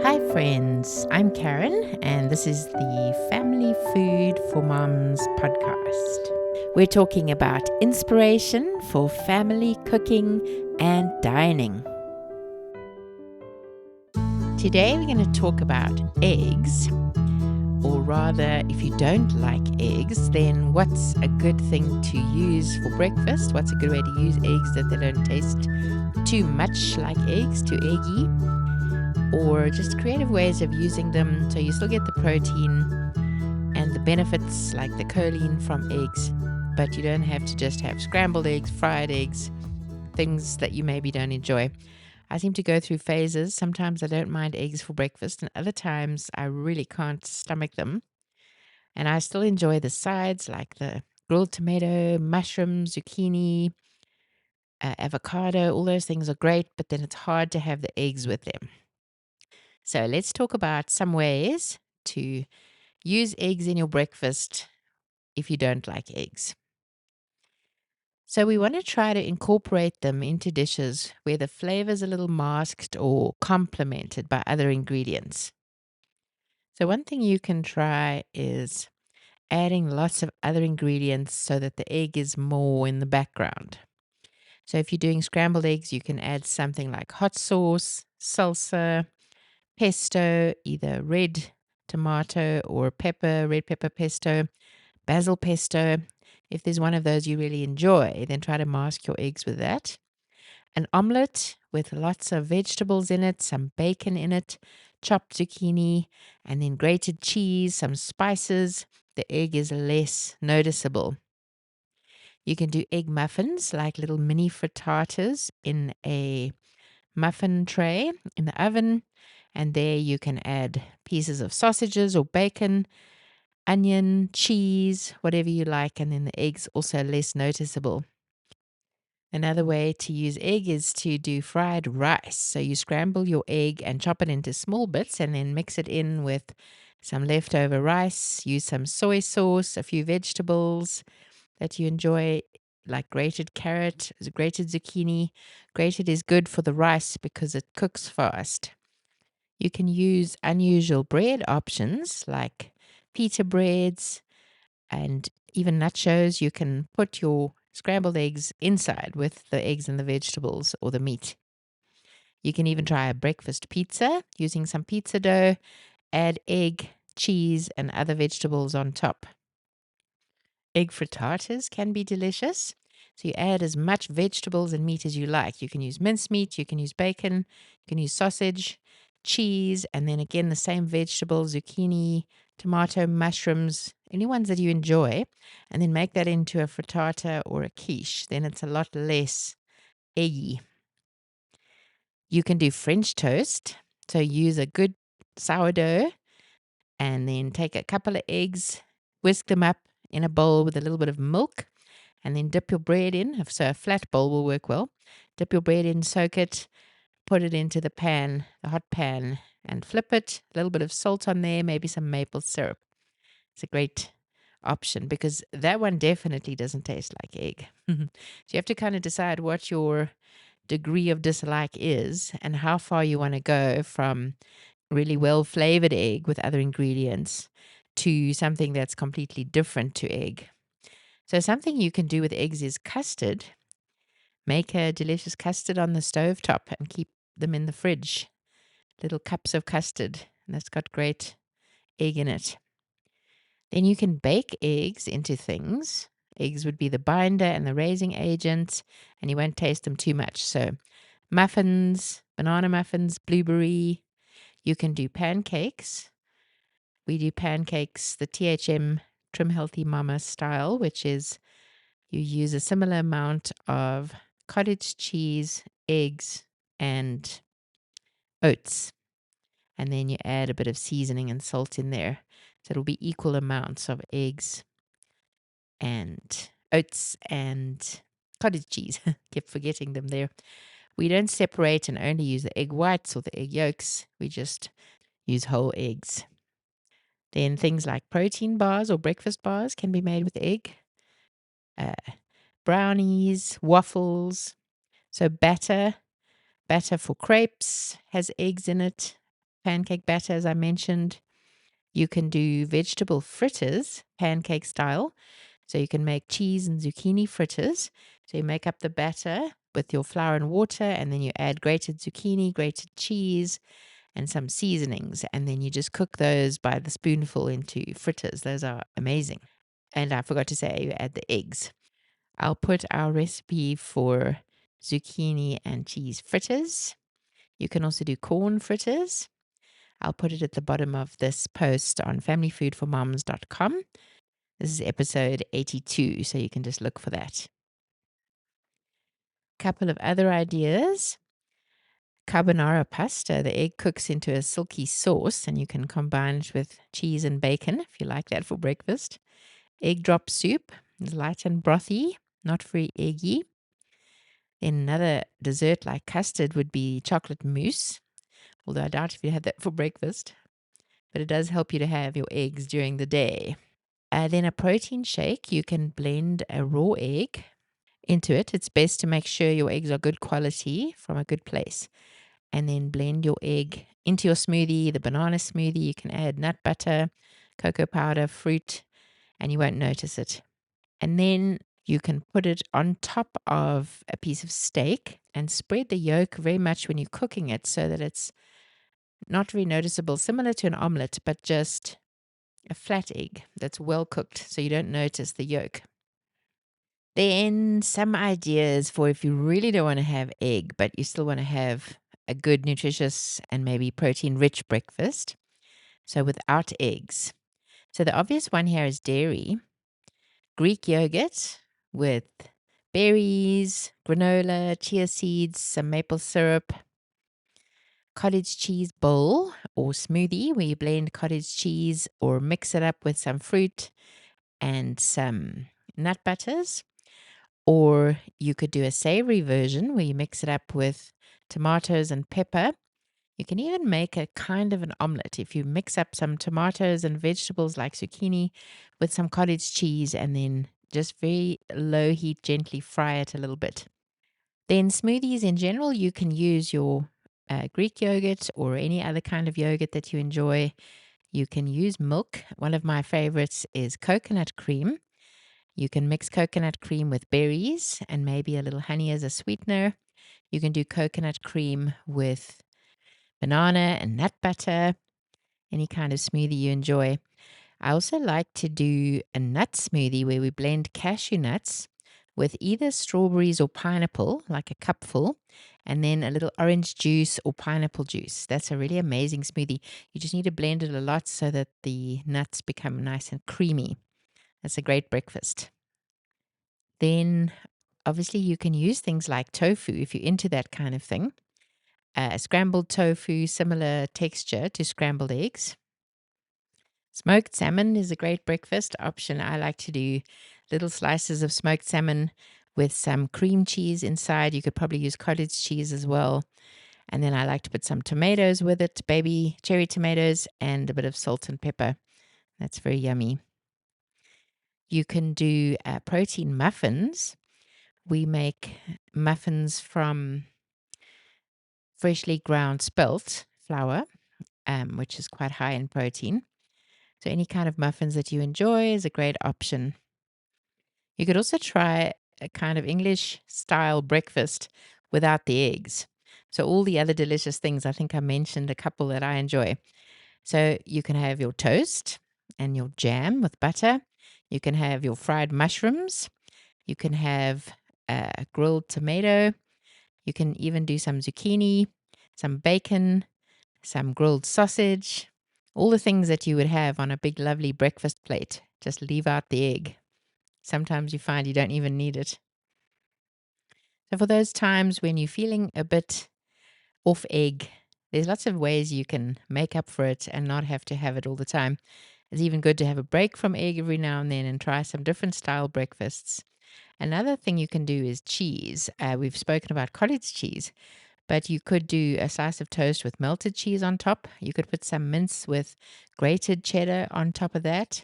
Hi, friends. I'm Karen, and this is the Family Food for Moms podcast. We're talking about inspiration for family cooking and dining. Today, we're going to talk about eggs, or rather, if you don't like eggs, then what's a good thing to use for breakfast? What's a good way to use eggs that they don't taste too much like eggs, too eggy? Or just creative ways of using them so you still get the protein and the benefits like the choline from eggs, but you don't have to just have scrambled eggs, fried eggs, things that you maybe don't enjoy. I seem to go through phases. Sometimes I don't mind eggs for breakfast, and other times I really can't stomach them. And I still enjoy the sides like the grilled tomato, mushrooms, zucchini, avocado. All those things are great, but then it's hard to have the eggs with them. So let's talk about some ways to use eggs in your breakfast if you don't like eggs. So we want to try to incorporate them into dishes where the flavor is a little masked or complemented by other ingredients. So one thing you can try is adding lots of other ingredients so that the egg is more in the background. So if you're doing scrambled eggs, you can add something like hot sauce, salsa, pesto, either red tomato or red pepper pesto, basil pesto. If there's one of those you really enjoy, then try to mask your eggs with that. An omelette with lots of vegetables in it, some bacon in it, chopped zucchini, and then grated cheese, some spices. The egg is less noticeable. You can do egg muffins, like little mini frittatas in a muffin tray in the oven. And there you can add pieces of sausages or bacon, onion, cheese, whatever you like, and then the egg's also less noticeable. Another way to use egg is to do fried rice. So you scramble your egg and chop it into small bits and then mix it in with some leftover rice. Use some soy sauce, a few vegetables that you enjoy, like grated carrot, grated zucchini. Grated is good for the rice because it cooks fast. You can use unusual bread options like pita breads, and even nachos. You can put your scrambled eggs inside with the eggs and the vegetables or the meat. You can even try a breakfast pizza using some pizza dough, add egg, cheese, and other vegetables on top. Egg frittatas can be delicious. So you add as much vegetables and meat as you like. You can use mincemeat, you can use bacon, you can use sausage, cheese, and then again the same vegetables, zucchini, tomato, mushrooms, any ones that you enjoy, and then make that into a frittata or a quiche. Then it's a lot less eggy. You can do French toast. So use a good sourdough and then take a couple of eggs, whisk them up in a bowl with a little bit of milk, and then dip your bread in. So a flat bowl will work well. Dip your bread in, soak it, put it into the pan, the hot pan, and flip it. A little bit of salt on there, maybe some maple syrup. It's a great option because that one definitely doesn't taste like egg. So you have to kind of decide what your degree of dislike is and how far you want to go from really well flavored egg with other ingredients to something that's completely different to egg. So something you can do with eggs is custard. Make a delicious custard on the stove top and keep them in the fridge. Little cups of custard, and that's got great egg in it. Then you can bake eggs into things. Eggs would be the binder and the raising agent, and you won't taste them too much. So muffins, banana muffins, blueberry. You can do pancakes. We do pancakes the THM Trim Healthy Mama style, which is you use a similar amount of cottage cheese, eggs, and oats. And then you add a bit of seasoning and salt in there. So it'll be equal amounts of eggs and oats and cottage cheese. Kept forgetting them there. We don't separate and only use the egg whites or the egg yolks. We just use whole eggs. Then things like protein bars or breakfast bars can be made with egg. Uh, brownies, waffles. So batter for crepes has eggs in it. pancake batter, as I mentioned. You can do vegetable fritters, pancake style. So you can make cheese and zucchini fritters. So you make up the batter with your flour and water, and then you add grated zucchini, grated cheese, and some seasonings. And then you just cook those by the spoonful into fritters. Those are amazing. And I forgot to say, you add the eggs. I'll put our recipe for zucchini and cheese fritters. You can also do corn fritters. I'll put it at the bottom of this post on familyfoodformoms.com. This is episode 82, so you can just look for that. Couple of other ideas. Carbonara pasta. The egg cooks into a silky sauce, and you can combine it with cheese and bacon if you like that for breakfast. Egg drop soup is light and brothy, not very eggy. Then another dessert like custard would be chocolate mousse, although I doubt if you had that for breakfast. But it does help you to have your eggs during the day. Then a protein shake, you can blend a raw egg into it. It's best to make sure your eggs are good quality from a good place. And then blend your egg into your smoothie, the banana smoothie. You can add nut butter, cocoa powder, fruit, and you won't notice it. And then you can put it on top of a piece of steak and spread the yolk very much when you're cooking it so that it's not very noticeable, similar to an omelette, but just a flat egg that's well cooked so you don't notice the yolk. Then some ideas for if you really don't want to have egg, but you still want to have a good, nutritious, and maybe protein-rich breakfast. So without eggs. So the obvious one here is dairy. Greek yogurt with berries, granola, chia seeds, some maple syrup. Cottage cheese bowl or smoothie where you blend cottage cheese or mix it up with some fruit and some nut butters. Or you could do a savory version where you mix it up with tomatoes and pepper. You can even make a kind of an omelette if you mix up some tomatoes and vegetables like zucchini with some cottage cheese and then just very low heat gently fry it a little bit. Then smoothies in general, you can use your Greek yogurt or any other kind of yogurt that you enjoy. You can use milk. One of my favorites is coconut cream. You can mix coconut cream with berries and maybe a little honey as a sweetener. You can do coconut cream with banana and nut butter, any kind of smoothie you enjoy. I also like to do a nut smoothie where we blend cashew nuts with either strawberries or pineapple, like a cupful, and then a little orange juice or pineapple juice. That's a really amazing smoothie. You just need to blend it a lot so that the nuts become nice and creamy. That's a great breakfast. Then obviously you can use things like tofu if you're into that kind of thing. Scrambled tofu, similar texture to scrambled eggs. Smoked salmon is a great breakfast option. I like to do little slices of smoked salmon with some cream cheese inside. You could probably use cottage cheese as well. And then I like to put some tomatoes with it, baby cherry tomatoes, and a bit of salt and pepper. That's very yummy. You can do protein muffins. We make muffins from freshly ground spelt flour, which is quite high in protein. So any kind of muffins that you enjoy is a great option. You could also try a kind of English style breakfast without the eggs. So all the other delicious things, I think I mentioned a couple that I enjoy. So you can have your toast and your jam with butter. You can have your fried mushrooms. You can have a grilled tomato. You can even do some zucchini, some bacon, some grilled sausage, all the things that you would have on a big, lovely breakfast plate. Just leave out the egg. Sometimes you find you don't even need it. So for those times when you're feeling a bit off egg, there's lots of ways you can make up for it and not have to have it all the time. It's even good to have a break from egg every now and then and try some different style breakfasts. Another thing you can do is cheese. We've spoken about cottage cheese, but you could do a slice of toast with melted cheese on top. You could put some mince with grated cheddar on top of that.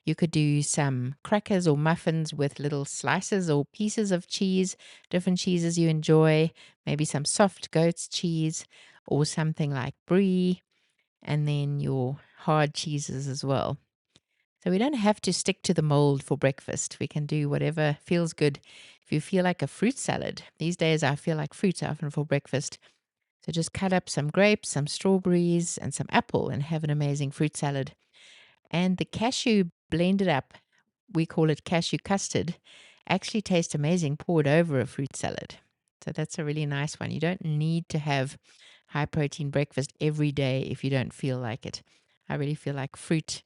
You could do some crackers or muffins with little slices or pieces of cheese, different cheeses you enjoy, maybe some soft goat's cheese or something like brie. and then your hard cheeses as well. So we don't have to stick to the mold for breakfast. We can do whatever feels good. If you feel like a fruit salad, these days I feel like fruit often for breakfast. So just cut up some grapes, some strawberries, and some apple and have an amazing fruit salad. And the cashew blended up, we call it cashew custard, actually tastes amazing poured over a fruit salad. So that's a really nice one. You don't need to have high protein breakfast every day if you don't feel like it. I really feel like fruit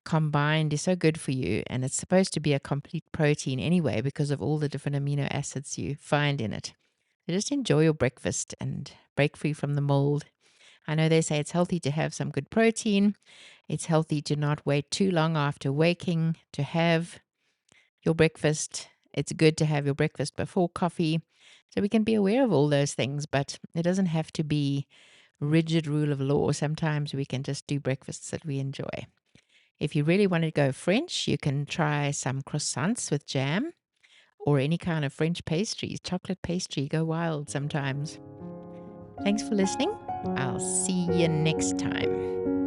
combined is so good for you, and it's supposed to be a complete protein anyway because of all the different amino acids you find in it. So just enjoy your breakfast and break free from the mold. I know they say it's healthy to have some good protein. It's healthy to not wait too long after waking to have your breakfast. It's good to have your breakfast before coffee. So we can be aware of all those things, but it doesn't have to be rigid rule of law. Sometimes we can just do breakfasts that we enjoy. If you really want to go French, you can try some croissants with jam or any kind of French pastries. Chocolate pastry, go wild sometimes. Thanks for listening. I'll see you next time.